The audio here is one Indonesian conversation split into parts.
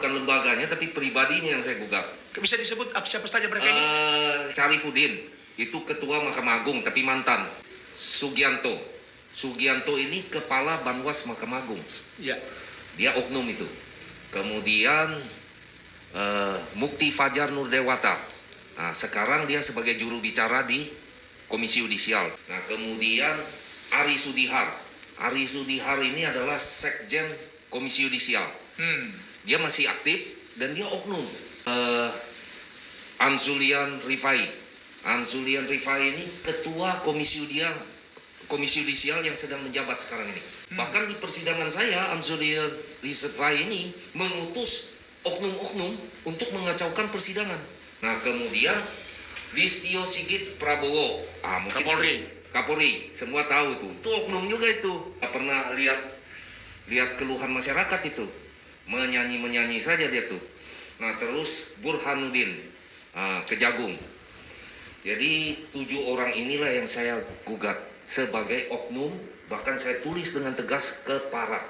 bukan lembaganya tapi pribadinya yang saya gugat. Bisa disebut siapa saja mereka ini? Syarifuddin, itu ketua Mahkamah Agung tapi mantan. Sugianto ini kepala Banwas Mahkamah Agung. Ya. Dia oknum itu. Kemudian Mukti Fajar Nurdewata. Nah, sekarang dia sebagai juru bicara di Komisi Yudisial. Nah, kemudian Ari Sudihar. Ari Sudihar ini adalah Sekjen Komisi Yudisial. Dia masih aktif dan dia oknum. Amzulian Rifai ini ketua Komisi Yudisial yang sedang menjabat sekarang ini. Bahkan di persidangan saya, Amzulian Rifai ini mengutus oknum-oknum untuk mengacaukan persidangan. Nah, kemudian Listio Sigit Prabowo, mungkin Kapolri, semua tahu itu oknum juga itu. Pernah lihat keluhan masyarakat itu, menyanyi saja dia tuh. Nah, terus Burhanuddin Kejagung. Jadi 7 orang inilah yang saya gugat sebagai oknum, bahkan saya tulis dengan tegas ke Parat.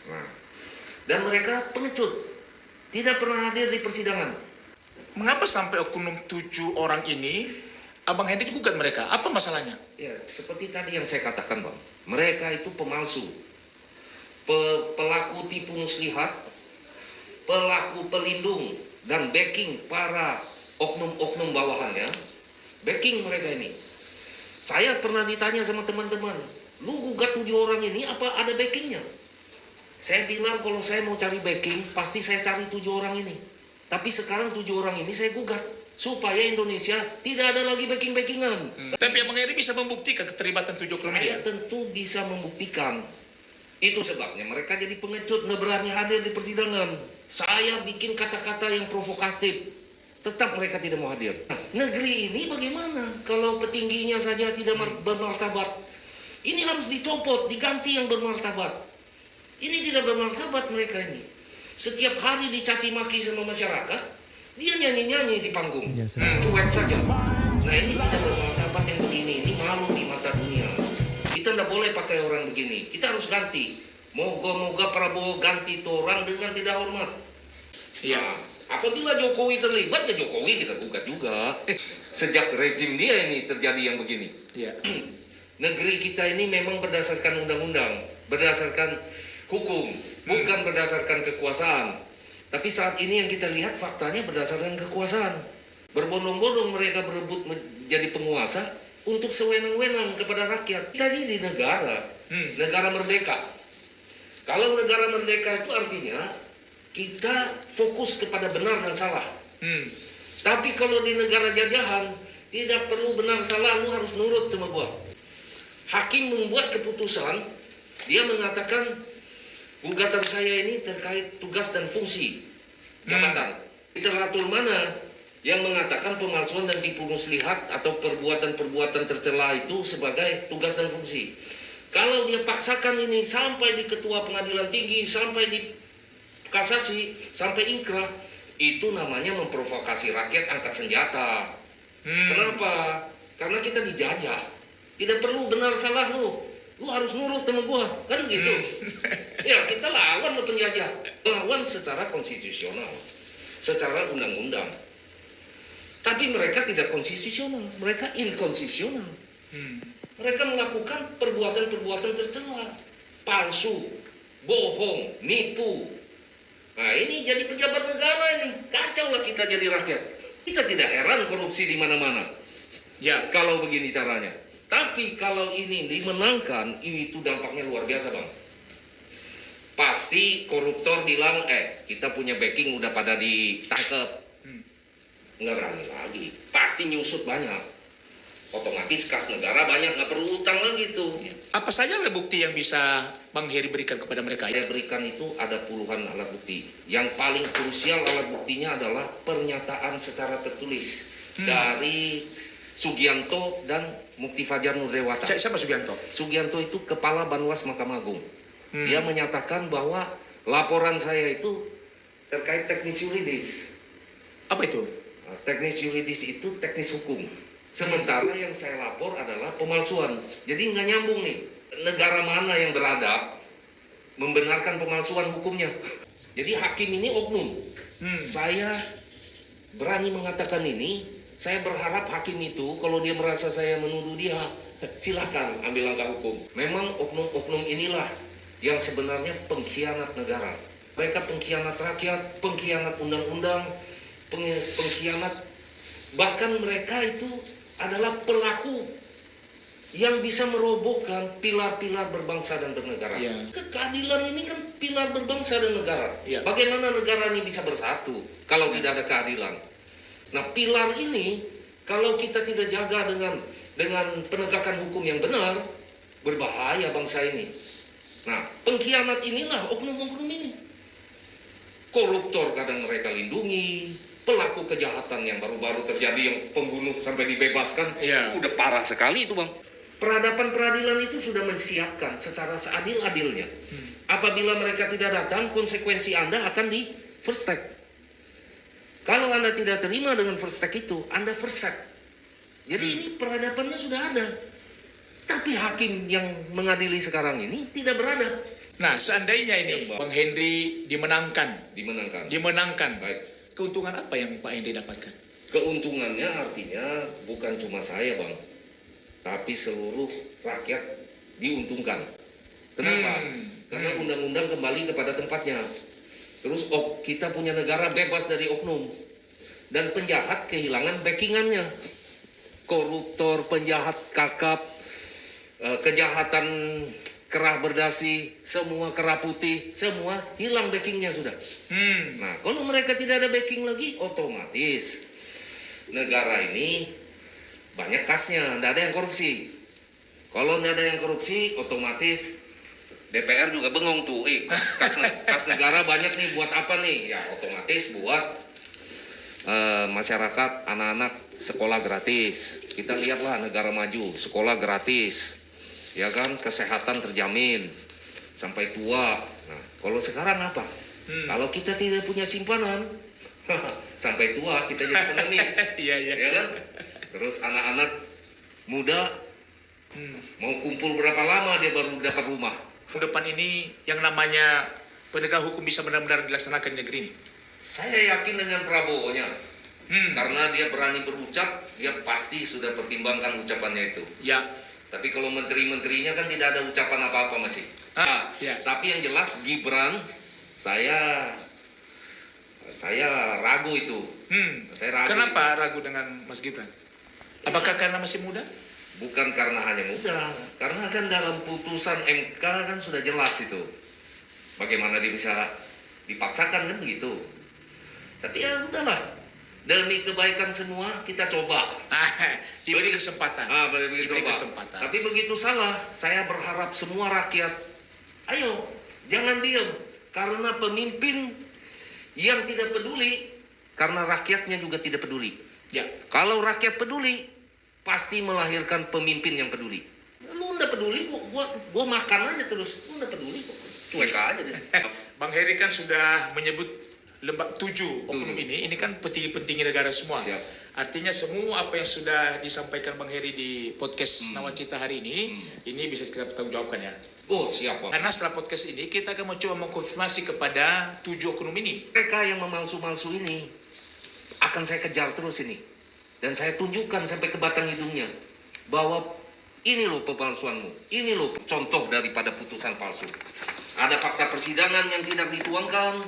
Nah, dan mereka pengecut, tidak pernah hadir di persidangan. Mengapa sampai oknum 7 orang ini Abang Hendy gugat mereka? Apa masalahnya? Ya, seperti tadi yang saya katakan, Bang. Mereka itu pemalsu. Pelaku tipu muslihat, pelaku pelindung, dan backing para oknum-oknum bawahannya. Backing mereka ini. Saya pernah ditanya sama teman-teman, lu gugat 7 orang ini apa ada backingnya? Saya bilang kalau saya mau cari backing, pasti saya cari 7 orang ini. Tapi sekarang 7 orang ini saya gugat supaya Indonesia tidak ada lagi backing-backingan. Tapi Abang Hendy bisa membuktikan keterlibatan 7 oknum ini? Saya tentu bisa membuktikan. Itu sebabnya mereka jadi pengecut, nggak berani hadir di persidangan. Saya bikin kata-kata yang provokatif, tetap mereka tidak mau hadir. Nah, negeri ini bagaimana kalau petingginya saja tidak bermartabat? Ini harus dicopot, diganti yang bermartabat. Ini tidak bermartabat mereka ini. Setiap hari dicaci maki sama masyarakat, dia nyanyi-nyanyi di panggung, cuek saja. Nah, ini tidak bermartabat yang begini, ini malu di mata dunia. Kita tidak boleh pakai orang begini, kita harus ganti. Moga-moga Prabowo ganti itu orang dengan tidak hormat. Ya, apabila Jokowi terlibat, ya Jokowi kita gugat juga. Sejak rezim dia ini terjadi yang begini. Ya. Negeri kita ini memang berdasarkan undang-undang, berdasarkan hukum, bukan berdasarkan kekuasaan. Tapi saat ini yang kita lihat faktanya berdasarkan kekuasaan. Berbondong-bondong mereka berebut menjadi penguasa untuk sewenang-wenang kepada rakyat. Kita ini di negara merdeka. Kalau negara merdeka itu artinya kita fokus kepada benar dan salah. Tapi kalau di negara jajahan, tidak perlu benar salah, lu harus nurut sama gua. Hakim membuat keputusan, dia mengatakan gugatan saya ini terkait tugas dan fungsi jabatan. Literatur mana yang mengatakan pemalsuan dan tipu muslihat atau perbuatan-perbuatan tercela itu sebagai tugas dan fungsi? Kalau dia paksakan ini sampai di ketua pengadilan tinggi, sampai di kasasi, sampai inkrah, itu namanya memprovokasi rakyat angkat senjata. Kenapa? Karena kita dijajah. Tidak perlu benar salah lu harus nurut sama gua, kan gitu. Ya, kita lawan lo penjajah, lawan secara konstitusional, secara undang-undang. Tapi mereka tidak konstitusional, mereka inkonstitusional. Mereka melakukan perbuatan-perbuatan tercela, palsu, bohong, nipu. Nah, ini jadi pejabat negara ini, kacau lah kita jadi rakyat. Kita tidak heran korupsi di mana-mana. Ya, kalau begini caranya. Tapi kalau ini dimenangkan, itu dampaknya luar biasa, Bang. Pasti koruptor bilang, kita punya backing udah pada ditangkap. Nggak berani lagi. Pasti nyusut banyak. Otomatis kas negara banyak, nggak perlu utang lagi tuh. Apa saja alat bukti yang bisa Bang Heri berikan kepada mereka? Saya berikan itu ada puluhan alat bukti. Yang paling krusial alat buktinya adalah pernyataan secara tertulis dari Sugianto dan Mukti Fajar Nurdewata. Siapa Sugianto? Sugianto itu kepala Banwas Mahkamah Agung. Dia menyatakan bahwa laporan saya itu terkait teknis yuridis. Apa itu? Teknis yuridis itu teknis hukum. Sementara yang saya lapor adalah pemalsuan. Jadi nggak nyambung nih. Negara mana yang beradab membenarkan pemalsuan hukumnya? Jadi hakim ini oknum. Saya berani mengatakan ini, saya berharap hakim itu kalau dia merasa saya menuduh dia, silakan ambil langkah hukum. Memang oknum-oknum inilah yang sebenarnya pengkhianat negara. Mereka pengkhianat rakyat, pengkhianat undang-undang, pengkhianat, bahkan mereka itu adalah pelaku yang bisa merobohkan pilar-pilar berbangsa dan bernegara. Ya. Keadilan ini kan pilar berbangsa dan negara. Ya. Bagaimana negara ini bisa bersatu kalau tidak ada keadilan? Nah, pilar ini kalau kita tidak jaga dengan penegakan hukum yang benar, berbahaya bangsa ini. Nah, pengkhianat inilah oknum-oknum ini. Koruptor kadang mereka lindungi, pelaku kejahatan yang baru-baru terjadi yang pembunuh sampai dibebaskan, Ya. udah parah sekali itu, Bang. Peradaban peradilan itu sudah menyiapkan secara seadil-adilnya. Apabila mereka tidak datang, konsekuensi Anda akan di first track. Kalau Anda tidak terima dengan first track itu, Anda first track. Jadi ini peradabannya sudah ada. Tapi hakim yang mengadili sekarang ini tidak beradab. Nah, seandainya Siap, ini Bang. Bang Henry dimenangkan, Dimenangkan. Baik. keuntungan apa yang Pak Henry dapatkan? Keuntungannya artinya bukan cuma saya, Bang, tapi seluruh rakyat diuntungkan. Kenapa? Karena undang-undang kembali kepada tempatnya. Terus kita punya negara bebas dari oknum. Dan penjahat kehilangan backingannya. Koruptor, penjahat kakap, kejahatan kerah berdasi, semua kerah putih, semua hilang backingnya sudah. Nah, kalau mereka tidak ada backing lagi, otomatis negara ini banyak kasnya, tidak ada yang korupsi. Kalau tidak ada yang korupsi, otomatis DPR juga bengong tuh, kas negara banyak nih, buat apa nih? Ya otomatis buat masyarakat, anak-anak sekolah gratis. Kita lihatlah negara maju, sekolah gratis, ya kan, kesehatan terjamin sampai tua. Nah, kalau sekarang apa? Kalau kita tidak punya simpanan, sampai tua kita jadi pengemis, Iya. ya kan? Terus anak-anak muda mau kumpul berapa lama dia baru dapat rumah. Ke depan ini yang namanya penegak hukum bisa benar-benar dilaksanakan di negeri ini. Saya yakin dengan Prabowo-nya, karena dia berani berucap, dia pasti sudah pertimbangkan ucapannya itu. Ya. Tapi kalau menteri-menterinya kan tidak ada ucapan apa-apa masih. Ya. Tapi yang jelas Gibran, saya ragu itu. Saya ragu. Kenapa ragu dengan Mas Gibran? Apakah karena masih muda? Bukan karena hanya muda, karena kan dalam putusan MK kan sudah jelas itu. Bagaimana dia bisa dipaksakan kan begitu. Tapi ya udahlah, demi kebaikan semua kita coba. Diberi kesempatan. Begitu Diberi coba. kesempatan. Tapi begitu salah, saya berharap semua rakyat, ayo jangan diam, karena pemimpin yang tidak peduli, karena rakyatnya juga tidak peduli. Ya. Kalau rakyat peduli, pasti melahirkan pemimpin yang peduli. Lu nggak peduli, gua makan aja terus. Lu nggak peduli, cuek aja deh. Bang Heri kan sudah menyebut 7 oknum ini kan petinggi-petinggi negara semua. Siap. Artinya semua apa yang sudah disampaikan Bang Heri di podcast Nawacita hari ini bisa kita pertanggungjawabkan ya. Oh siap, Bang. Karena setelah podcast ini kita akan mencoba mengkonfirmasi kepada 7 oknum ini. Mereka yang memalsu-malsu ini akan saya kejar terus ini. Dan saya tunjukkan sampai ke batang hidungnya bahwa ini loh pemalsuanmu, ini loh contoh daripada putusan palsu. Ada fakta persidangan yang tidak dituangkan,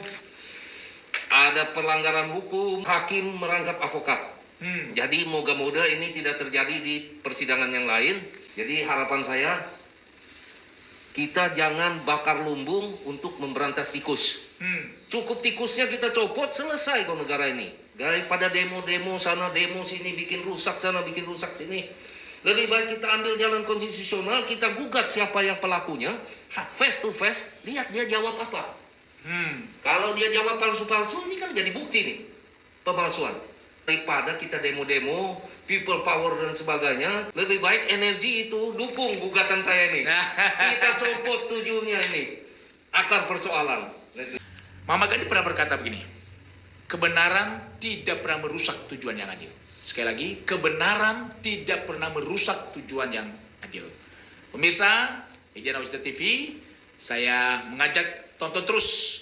ada pelanggaran hukum, hakim merangkap avokat. Jadi moga-moga ini tidak terjadi di persidangan yang lain. Jadi harapan saya, kita jangan bakar lumbung untuk memberantas tikus. Cukup tikusnya kita copot, selesai kok negara ini. Daripada demo-demo sana, demo sini, bikin rusak sana, bikin rusak sini. Lebih baik kita ambil jalan konstitusional, kita gugat siapa yang pelakunya, face to face, lihat dia jawab apa. Kalau dia jawab palsu-palsu, ini kan jadi bukti nih, pemalsuan. Daripada kita demo-demo, people power dan sebagainya, lebih baik energi itu dukung gugatan saya ini. Kita copot 7-nya ini, akar persoalan. Muhammad Gandhi pernah berkata begini, kebenaran tidak pernah merusak tujuan yang adil. Sekali lagi, kebenaran tidak pernah merusak tujuan yang adil. Pemirsa, Media Nawacita TV, saya mengajak tonton terus